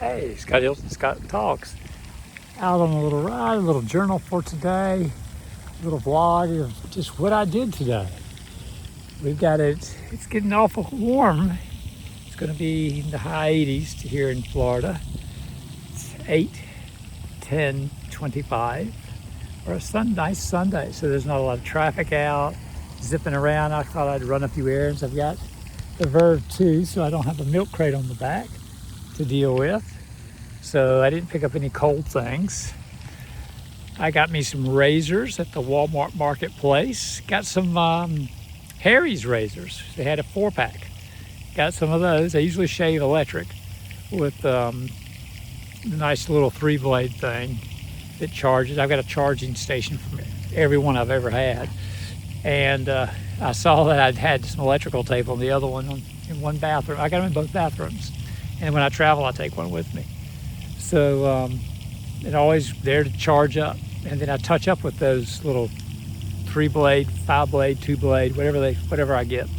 Hey, Scott Talks. Out on a little ride, a little journal for today, a little vlog of just what I did today. It's getting awful warm. It's going to be in the high 80s here in Florida. It's 8/10/25, or a nice Sunday, so there's not a lot of traffic out, zipping around. I thought I'd run a few errands. I've got the Verve 2, so I don't have a milk crate on the back to deal with. So I didn't pick up any cold things. I got me some razors at the Walmart marketplace. Got some Harry's razors. They had a 4-pack. Got some of those. I usually shave electric with a nice little 3-blade thing that charges. I've got a charging station from every one I've ever had. And I saw that I'd had some electrical tape on the other one in one bathroom. I got them in both bathrooms. And when I travel, I take one with me. So it's always there to charge up. And then I touch up with those little 3-blade, 5-blade, 2-blade, whatever I get.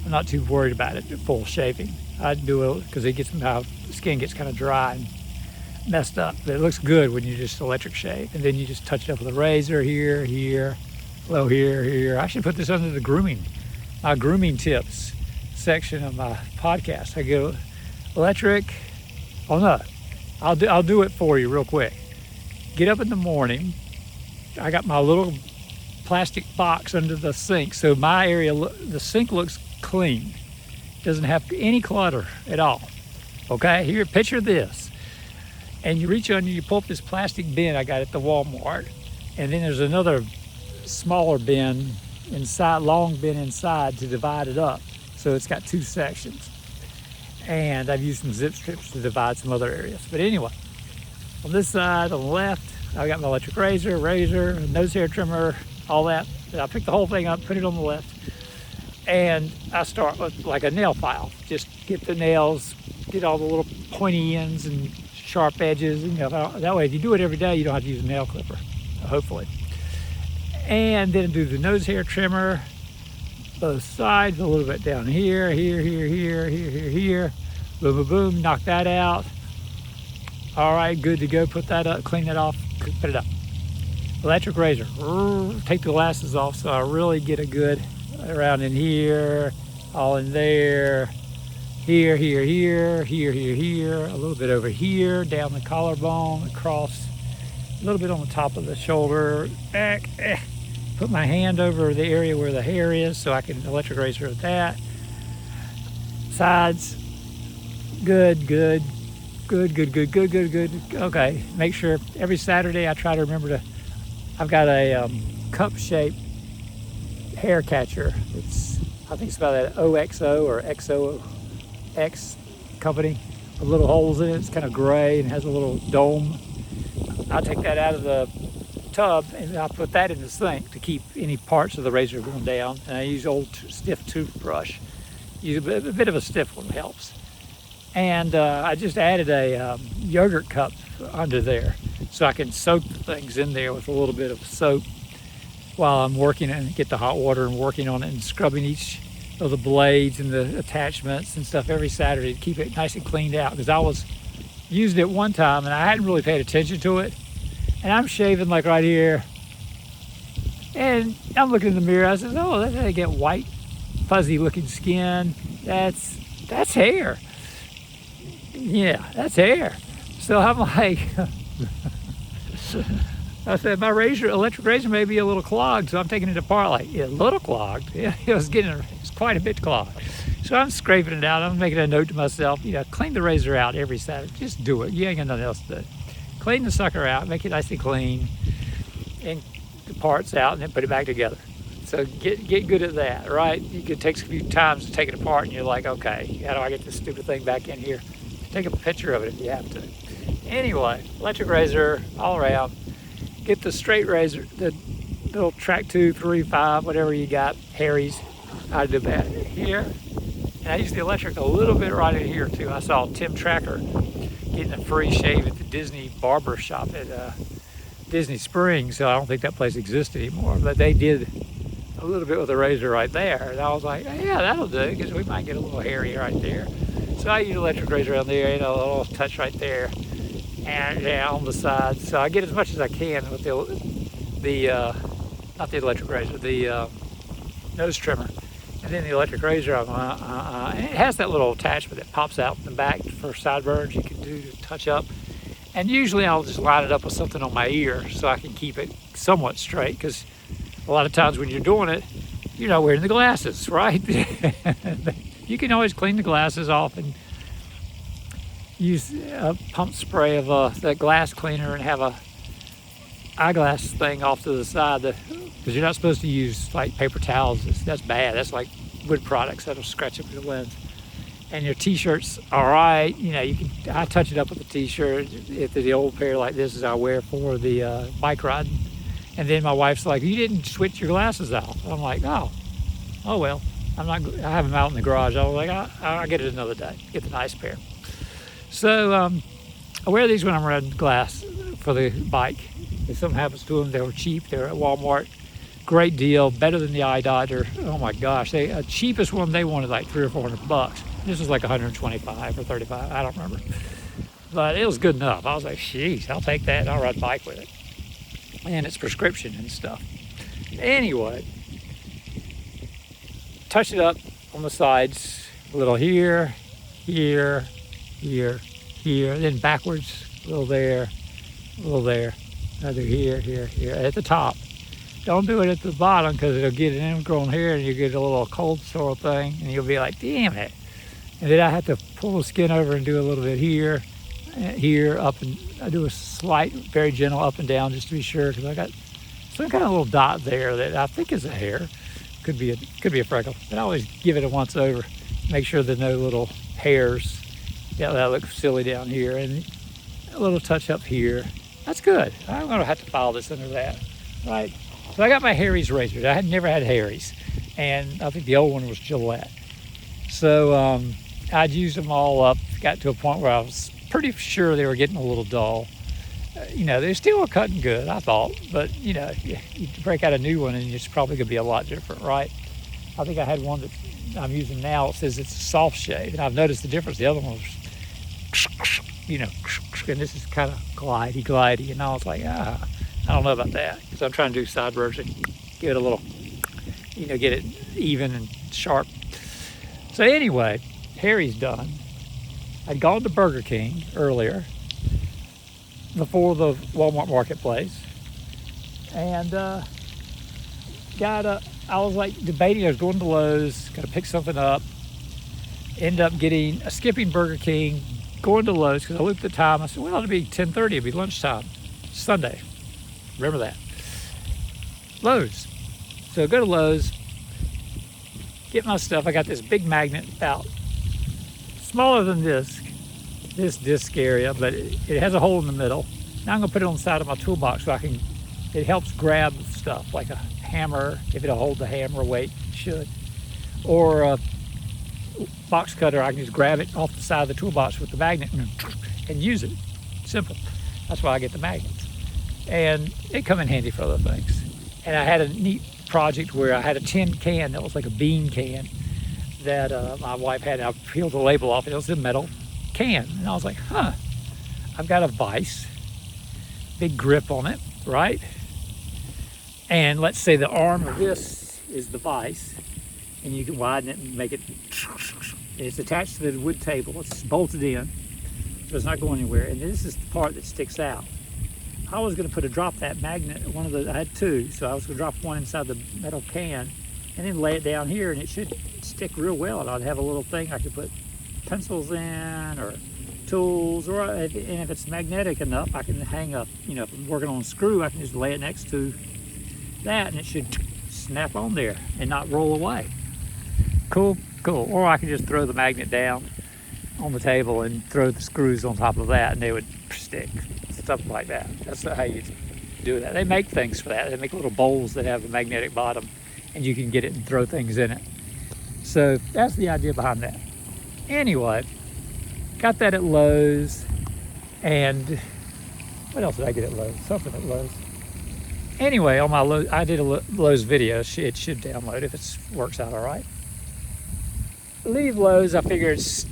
I'm not too worried about it, full shaving. I do it because my skin gets kind of dry and messed up. But it looks good when you just electric shave. And then you just touch it up with a razor here, Lowe here. I should put this under my grooming tips section of my podcast. I go electric. Oh no, I'll do it for you real quick. Get up in the morning. I got my little plastic box under the sink, so my area, the sink looks clean. Doesn't have any clutter at all. Okay, here, picture this. And you reach under, you pull up this plastic bin I got at the Walmart, and then there's another smaller bin inside, long bin inside to divide it up. So it's got 2 sections. And I've used some zip strips to divide some other areas. But anyway, on this side, on the left, I've got my electric razor, nose hair trimmer, all that. I pick the whole thing up, put it on the left. And I start with like a nail file. Just get the nails, get all the little pointy ends and sharp edges. And, that way, if you do it every day, you don't have to use a nail clipper, hopefully. And then do the nose hair trimmer, both sides, a little bit down here, boom, boom, boom, knock that out. All right, good to go. Put that up, clean that off, put it up. Electric razor, take the glasses off so I really get a good around in here, all in there, here, a little bit over here, down the collarbone, across, a little bit on the top of the shoulder, back, put my hand over the area where the hair is so I can electric razor at that. Sides, good. Okay, make sure every Saturday I try to remember I've got a cup-shaped hair catcher. I think it's about an OXO or XOX company with little holes in it. It's kind of gray and has a little dome. I take that out of the tub and I put that in the sink to keep any parts of the razor going down. And I use old stiff toothbrush. Use a bit of a stiff one helps. And I just added a yogurt cup under there so I can soak the things in there with a little bit of soap while I'm working and get the hot water and working on it and scrubbing each of the blades and the attachments and stuff every Saturday to keep it nice and cleaned out, because I was using it one time and I hadn't really paid attention to it. And I'm shaving like right here, and I'm looking in the mirror. I said, "Oh, that's how I get white, fuzzy-looking skin. That's hair. Yeah, that's hair." So I'm like, I said, my electric razor may be a little clogged, so I'm taking it apart. Like, yeah, a little clogged. Yeah, it was quite a bit clogged. So I'm scraping it out. I'm making a note to myself, clean the razor out every Saturday. Just do it. You ain't got nothing else to do. Clean the sucker out, make it nice and clean, and the parts out, and then put it back together. So get good at that, right? It takes a few times to take it apart, and you're like, okay, how do I get this stupid thing back in here? Take a picture of it if you have to. Anyway, electric razor all around. Get the straight razor, the little Track 2, 3, 5, whatever you got, Harry's. I do that here. And I use the electric a little bit right in here too. I saw Tim Tracker getting a free shave at the Disney barber shop at Disney Springs. So I don't think that place exists anymore, but they did a little bit with a razor right there. And I was like, yeah, that'll do, because we might get a little hairy right there. So I use electric razor on there, you know, a little touch right there, and yeah, on the side. So I get as much as I can with the not the electric razor, the nose trimmer. And then the electric razor, and it has that little attachment that pops out in the back for sideburns you can do to touch up. And usually I'll just line it up with something on my ear so I can keep it somewhat straight, because a lot of times when you're doing it, you're not wearing the glasses, right? You can always clean the glasses off and use a pump spray of that glass cleaner and have a eyeglass thing off to the side, because you're not supposed to use like paper towels. That's bad. That's like wood products that'll scratch up your lens. And your t-shirts, all right, you know, I touch it up with a t-shirt. If the old pair like this is I wear for the bike riding. And then my wife's like, you didn't switch your glasses out. I'm like, oh well, I have them out in the garage. I was like, I'll get it another day, get the nice pair. So I wear these when I'm riding glass for the bike. If something happens to them, they were cheap. They were at Walmart. Great deal, better than the eye dodger. Oh my gosh, the cheapest one they wanted like $300 or $400. This was like 125 or 35, I don't remember. But it was good enough. I was like, geez, I'll take that and I'll ride a bike with it. And it's prescription and stuff. Anyway, touch it up on the sides, a little here, here, here, here, then backwards, a little there, another here, here, here, at the top. Don't do it at the bottom, because it'll get an ingrown hair and you get a little cold sore thing and you'll be like, damn it. And then I have to pull the skin over and do a little bit here, up, and I do a slight, very gentle up and down just to be sure, because I got some kind of little dot there that I think is a hair. Could be a freckle. But I always give it a once over, make sure there's no little hairs. Yeah, that looks silly down here, and a little touch up here. That's good. I'm gonna have to file this under that, right? So I got my Harry's razors. I had never had Harry's, and I think the old one was Gillette. So I'd used them all up, got to a point where I was pretty sure they were getting a little dull. You know, they still were cutting good, I thought, but you know, you break out a new one and it's probably gonna be a lot different, right? I think I had one that I'm using now. It says it's a soft shave, and I've noticed the difference. The other one was, you know, and this is kind of glidey, and I was like, I don't know about that, because I'm trying to do sideburns and give it a little, you know, get it even and sharp. So anyway, Harry's done. I'd gone to Burger King earlier, before the Walmart marketplace, and I was like debating. I was going to Lowe's, got to pick something up. End up skipping Burger King, going to Lowe's, because I looked at the time. I said, well, it'll be 10:30. It'll be lunchtime, Sunday. Remember that. Lowe's. So I go to Lowe's, get my stuff. I got this big magnet, about smaller than this disc area, but it has a hole in the middle. Now I'm gonna put it on the side of my toolbox so it helps grab stuff like a hammer, if it'll hold the hammer weight, it should. Or a box cutter, I can just grab it off the side of the toolbox with the magnet and use it. Simple. That's why I get the magnets. And they come in handy for other things. And I had a neat project where I had a tin can that was like a bean can that my wife had. I peeled the label off, and it was a metal can. And I was like, I've got a vise, big grip on it, right? And let's say the arm of this is the vise, and you can widen it and make it, it's attached to the wood table, it's bolted in, so it's not going anywhere. And this is the part that sticks out. I was going to drop that magnet, I had two, so I was going to drop one inside the metal can and then lay it down here, and it should stick real well. And I'd have a little thing I could put pencils in, or tools, and if it's magnetic enough, I can hang up, you know, if I'm working on a screw, I can just lay it next to that and it should snap on there and not roll away. Cool. Or I can just throw the magnet down on the table and throw the screws on top of that, and they would stick. Stuff like that. That's how you do that. They make things for that. They make little bowls that have a magnetic bottom, and you can get it and throw things in it. So that's the idea behind that. Anyway, got that at Lowe's, and what else did I get at Lowe's? Something at Lowe's. Anyway, on my I did a Lowe's video. It should download if it works out all right. leave Lowe's, I figure it's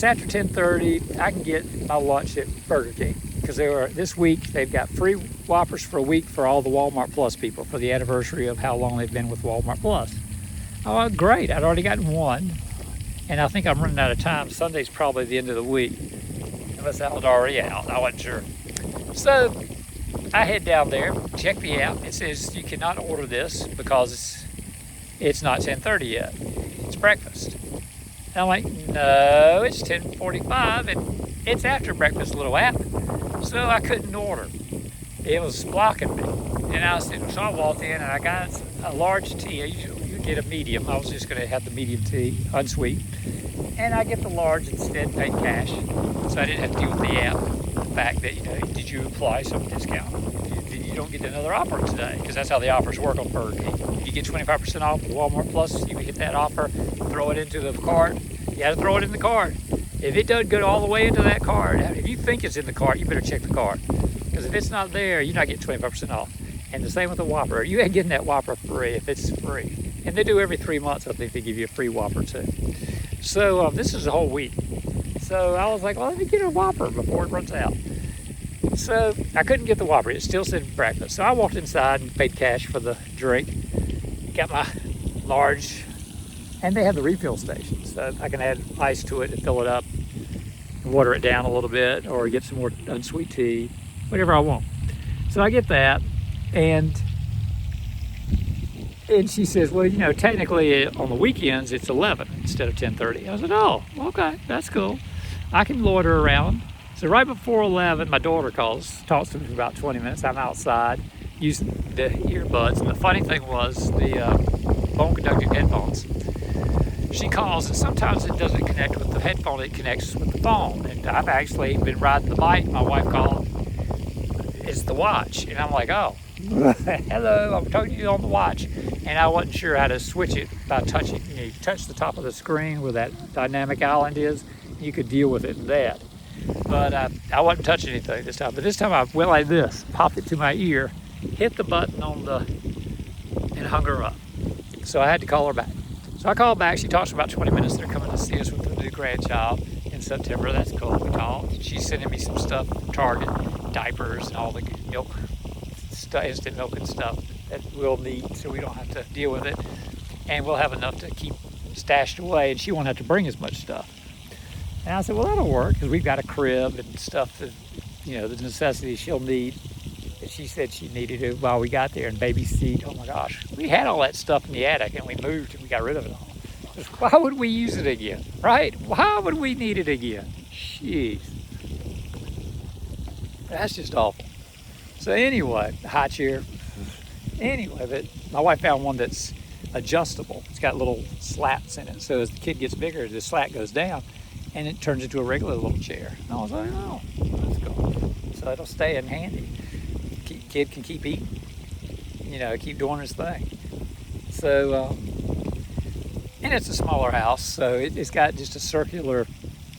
after 10:30. I can get my lunch at Burger King because this week they've got free Whoppers for a week for all the Walmart Plus people for the anniversary of how long they've been with Walmart Plus. Oh, great! I'd already gotten one, and I think I'm running out of time. Sunday's probably the end of the week, unless that was already out. I wasn't sure. So I head down there, check the app. It says you cannot order this because it's not 10:30 yet. It's breakfast. And I'm like, no, it's 10:45 and it's after breakfast, little app. So I couldn't order. It was blocking me. And so I walked in and I got a large tea. You get a medium. I was just going to have the medium tea, unsweet. And I get the large instead, paid cash. So I didn't have to deal with the app. The fact that, did you apply some discount? You don't get another offer today, because that's how the offers work on Burger King. If you get 25% off with Walmart Plus, you hit that offer, throw it into the cart. You got to throw it in the cart. If it doesn't go all the way into that cart, if you think it's in the cart, you better check the cart. Because if it's not there, you're not getting 25% off. And the same with the Whopper. You ain't getting that Whopper free if it's free. And they do every 3 months, I think they give you a free Whopper too. So this is a whole week. So I was like, well, let me get a Whopper before it runs out. So I couldn't get the Whopper. It still said breakfast. So I walked inside and paid cash for the drink. Got my large, and they have the refill station. So I can add ice to it and fill it up, and water it down a little bit, or get some more unsweet tea, whatever I want. So I get that, and she says, well, technically on the weekends it's 11 instead of 10:30. I said, oh, okay, that's cool. I can loiter around. So right before 11, my daughter talks to me for about 20 minutes. I'm outside using the earbuds. And the funny thing was the bone conducting headphones. She calls, and sometimes it doesn't connect with the headphone, it connects with the phone. And I've actually been riding the bike. My wife called, it's the watch. And I'm like, oh, hello, I'm talking to you on the watch. And I wasn't sure how to switch it by touching. You touch the top of the screen where that dynamic island is, you could deal with it in that. But I wasn't touching anything this time. But this time I went like this, popped it to my ear, hit the button and hung her up. So I had to call her back. So I called back. She talks for about 20 minutes. They're coming to see us with the new grandchild in September. That's cool. We talked. She's sending me some stuff from Target, diapers and all the milk, instant milk and stuff that we'll need, so we don't have to deal with it. And we'll have enough to keep stashed away, and she won't have to bring as much stuff. And I said, well, that'll work, because we've got a crib and stuff that, the necessities she'll need. And she said she needed it while we got there, and baby seat. Oh my gosh, we had all that stuff in the attic, and we moved and we got rid of it all. Why would we use it again, right? Why would we need it again? Jeez. That's just awful. So anyway, high chair. Anyway, but my wife found one that's adjustable. It's got little slats in it, so as the kid gets bigger, the slat goes down, and it turns into a regular little chair. And I was like, oh, that's cool. So it'll stay in handy. Kid can keep eating, keep doing his thing. So, and it's a smaller house, so it's got just a circular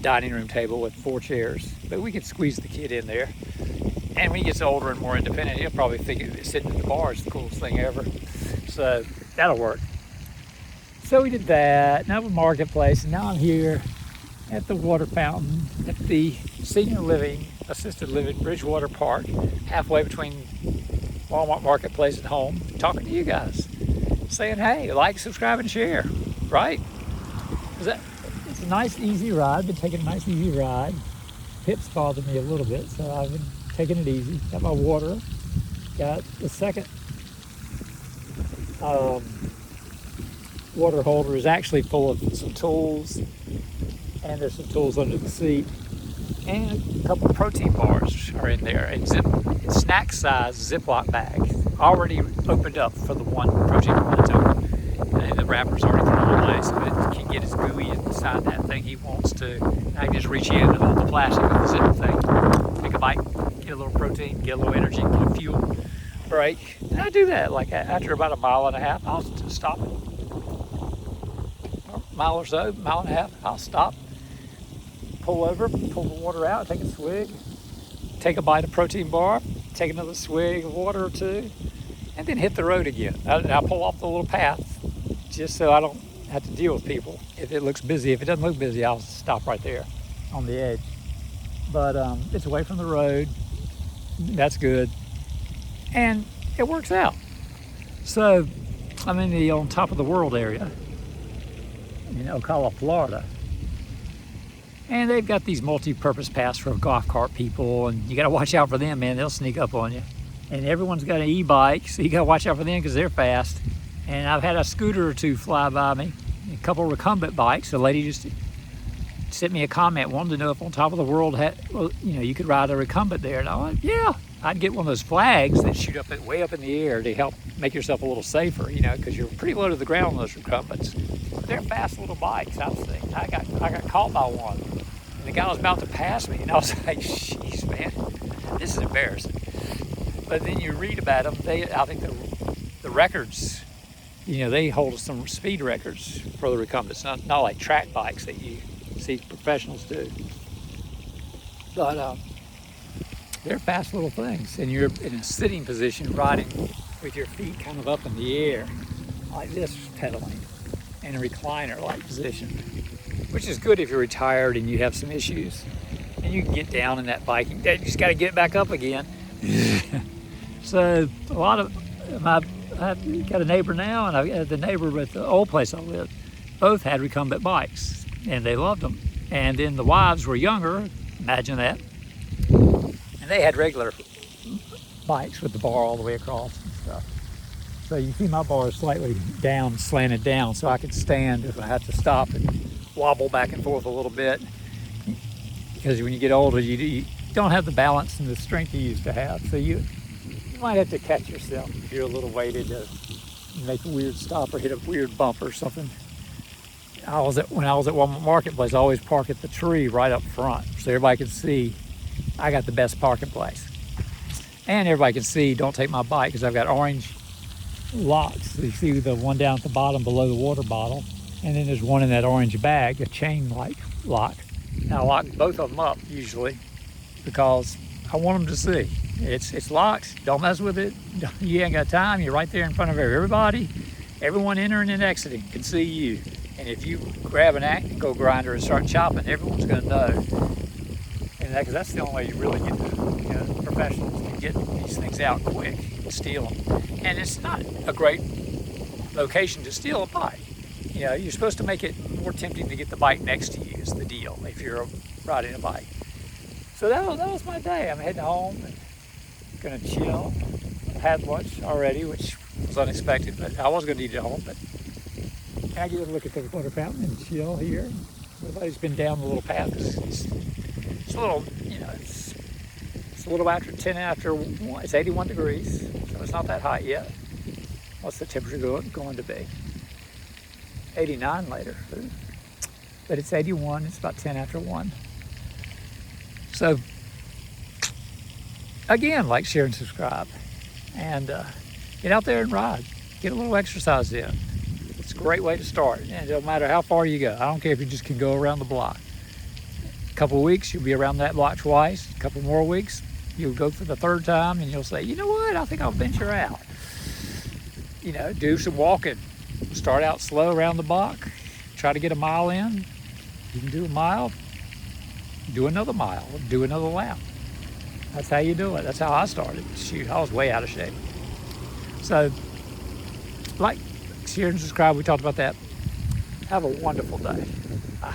dining room table with 4 chairs, but we could squeeze the kid in there. And when he gets older and more independent, he'll probably think that sitting at the bar is the coolest thing ever. So that'll work. So we did that. Now we're Marketplace, and now I'm here at the water fountain at the senior living, assisted living Bridgewater Park, halfway between Walmart Marketplace and home, talking to you guys, saying, hey, like, subscribe, and share, right? It's a nice, easy ride. Been taking a nice, easy ride. Hips bother me a little bit, so I've been taking it easy. Got my water. Got the second water holder is actually full of some tools, and there's some tools under the seat, and a couple of protein bars are in there, and snack size Ziploc bag already opened up for the one protein bar that's open, and the wrapper's already thrown away, so it can get as gooey inside that thing he wants to. I can just reach in and hold the plastic of the zip thing, take a bite, get a little protein, get a little energy, get a fuel break. And I do that like after about a mile and a half. I'll stop it. Mile or so, mile and a half, I'll stop, pull over, pull the water out, take a swig, take a bite of protein bar, take another swig of water or two, and then hit the road again. I'll pull off the little path just so I don't have to deal with people if it looks busy. If it doesn't look busy, I'll stop right there on the edge. But it's away from the road. That's good. And it works out. So I'm in the on top of the world area in Ocala, Florida. And they've got these multi-purpose paths for golf cart people, and you got to watch out for them, man. They'll sneak up on you. And everyone's got an e-bike, so you got to watch out for them because they're fast. And I've had a scooter or two fly by me, a couple of recumbent bikes. A lady just sent me a comment, wanted to know if on top of the world had, well, you could ride a recumbent there. And I went, yeah, I'd get one of those flags that shoot up way up in the air to help make yourself a little safer, because you're pretty low to the ground on those recumbents. They're fast little bikes, I was thinking. I got caught by one. And the guy was about to pass me, and I was like, jeez, man, this is embarrassing. But then you read about them, I think the records, they hold some speed records for the recumbents, not like track bikes that you see professionals do. But they're fast little things, and you're in a sitting position riding with your feet kind of up in the air, like this, pedaling, in a recliner-like position, which is good if you're retired and you have some issues, and you can get down in that bike. You just got to get back up again. So a lot of I've got a neighbor now, and I've got the neighbor at the old place I lived. Both had recumbent bikes, and they loved them. And then the wives were younger, imagine that, and they had regular bikes with the bar all the way across and stuff. So you see my bar is slightly down, slanted down, so I could stand if I had to stop and wobble back and forth a little bit. Because when you get older, you don't have the balance and the strength you used to have. So you might have to catch yourself if you're a little weighted to make a weird stop or hit a weird bump or something. When I was at Walmart Marketplace, I always park at the tree right up front so everybody can see I got the best parking place. And everybody can see, don't take my bike, because I've got orange locks. You see the one down at the bottom below the water bottle, and then there's one in that orange bag, a chain-like lock. And I lock both of them up usually because I want them to see. It's locked, don't mess with it. You ain't got time, you're right there in front of everybody. Everyone entering and exiting can see you. And if you grab an angle grinder and start chopping, everyone's gonna know. And because that's the only way you really get the professionals to get these things out quick and steal them. And it's not a great location to steal a bike. You're supposed to make it more tempting to get the bike next to you is the deal if you're riding a bike. So that was my day. I'm heading home and gonna chill. I had lunch already, which was unexpected, but I was gonna eat at home. But I get a look at the water fountain and chill here. Everybody's been down the little path. It's a little, it's a little after 10 after 1. It's 81 degrees, so it's not that hot yet. What's the temperature going to be? 89 later. But it's 81, it's about 10 after 1. So, again, like, share, and subscribe. And get out there and ride. Get a little exercise in. It's a great way to start. And it don't matter how far you go. I don't care if you just can go around the block. A couple of weeks, you'll be around that block twice. A couple more weeks, you'll go for the third time, and you'll say, you know what, I think I'll venture out. Do some walking. Start out slow around the block. Try to get a mile in. You can do a mile. Do another mile. Do another lap. That's how you do it. That's how I started. Shoot, I was way out of shape. So, like, share, and subscribe. We talked about that. Have a wonderful day. Bye.